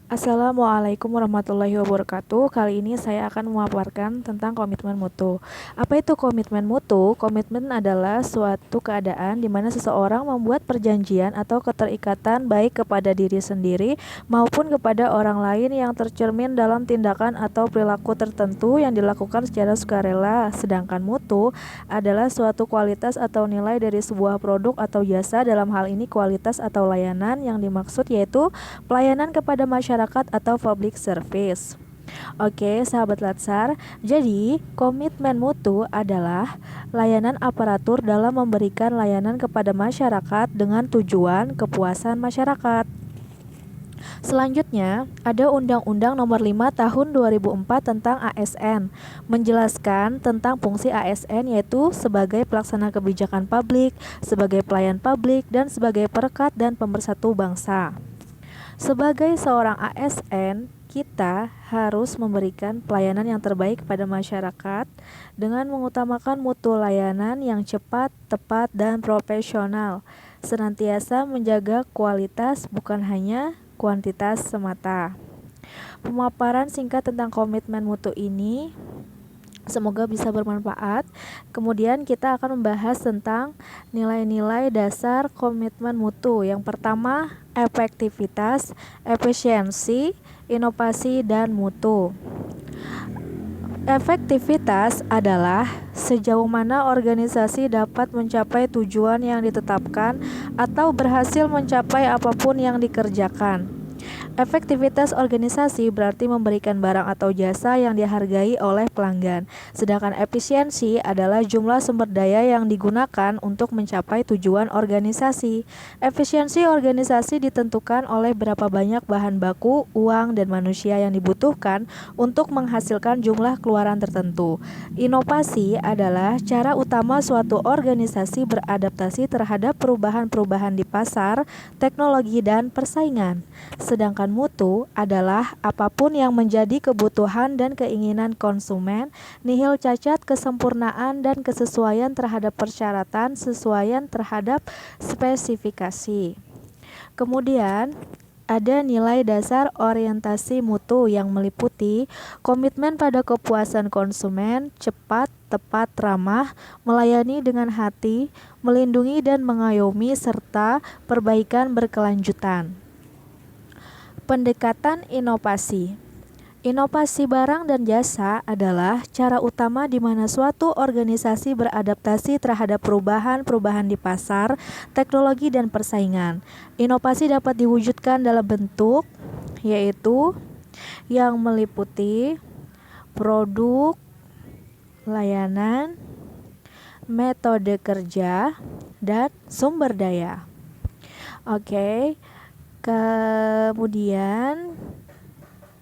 Assalamualaikum warahmatullahi wabarakatuh. Kali ini saya akan memaparkan tentang komitmen mutu. Apa itu komitmen mutu? Komitmen adalah suatu keadaan di mana seseorang membuat perjanjian atau keterikatan baik kepada diri sendiri maupun kepada orang lain yang tercermin dalam tindakan atau perilaku tertentu yang dilakukan secara sukarela. Sedangkan mutu adalah suatu kualitas atau nilai dari sebuah produk atau jasa, dalam hal ini kualitas atau layanan yang dimaksud yaitu pelayanan kepada masyarakat atau public service. Oke, sahabat Latsar. Jadi, komitmen mutu adalah layanan aparatur dalam memberikan layanan kepada masyarakat dengan tujuan kepuasan masyarakat. Selanjutnya, ada Undang-Undang Nomor 5 Tahun 2004 tentang ASN, menjelaskan tentang fungsi ASN yaitu sebagai pelaksana kebijakan publik, sebagai pelayan publik, dan sebagai perekat dan pemersatu bangsa. Sebagai seorang ASN, kita harus memberikan pelayanan yang terbaik kepada masyarakat dengan mengutamakan mutu layanan yang cepat, tepat, dan profesional, senantiasa menjaga kualitas bukan hanya kuantitas semata. Pemaparan singkat tentang komitmen mutu ini semoga bisa bermanfaat. Kemudian kita akan membahas tentang nilai-nilai dasar komitmen mutu. Yang pertama, efektivitas, efisiensi, inovasi, dan mutu. Efektivitas adalah sejauh mana organisasi dapat mencapai tujuan yang ditetapkan atau berhasil mencapai apapun yang dikerjakan. Efektivitas organisasi berarti memberikan barang atau jasa yang dihargai oleh pelanggan. Sedangkan efisiensi adalah jumlah sumber daya yang digunakan untuk mencapai tujuan organisasi. Efisiensi organisasi ditentukan oleh berapa banyak bahan baku, uang, dan manusia yang dibutuhkan untuk menghasilkan jumlah keluaran tertentu. Inovasi adalah cara utama suatu organisasi beradaptasi terhadap perubahan-perubahan di pasar, teknologi, dan persaingan. Sedangkan mutu adalah apapun yang menjadi kebutuhan dan keinginan konsumen, nihil cacat, kesempurnaan, dan kesesuaian terhadap persyaratan, sesuaian terhadap spesifikasi. Kemudian ada nilai dasar orientasi mutu yang meliputi komitmen pada kepuasan konsumen, cepat, tepat, ramah, melayani dengan hati, melindungi dan mengayomi, serta perbaikan berkelanjutan. Pendekatan inovasi. Inovasi barang dan jasa adalah cara utama di mana suatu organisasi beradaptasi terhadap perubahan-perubahan di pasar, teknologi, dan persaingan. Inovasi dapat diwujudkan dalam bentuk yaitu yang meliputi produk, layanan, metode kerja, dan sumber daya. Oke. Kemudian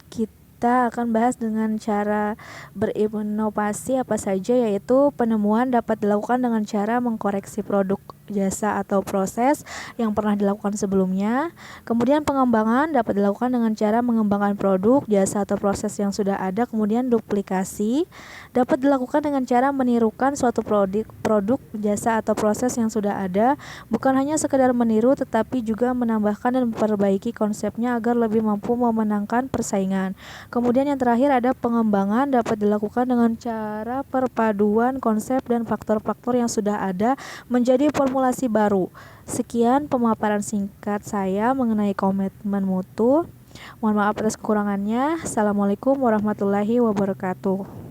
kita akan bahas dengan cara berinovasi apa saja, yaitu penemuan dapat dilakukan dengan cara mengkoreksi produk, jasa, atau proses yang pernah dilakukan sebelumnya. Kemudian pengembangan dapat dilakukan dengan cara mengembangkan produk, jasa, atau proses yang sudah ada. Kemudian duplikasi dapat dilakukan dengan cara menirukan suatu produk, jasa, atau proses yang sudah ada, bukan hanya sekedar meniru tetapi juga menambahkan dan memperbaiki konsepnya agar lebih mampu memenangkan persaingan. Kemudian yang terakhir ada pengembangan dapat dilakukan dengan cara perpaduan konsep dan faktor-faktor yang sudah ada menjadi formulasi baru. Sekian pemaparan singkat saya mengenai komitmen mutu. Mohon maaf atas kekurangannya. Assalamualaikum warahmatullahi wabarakatuh.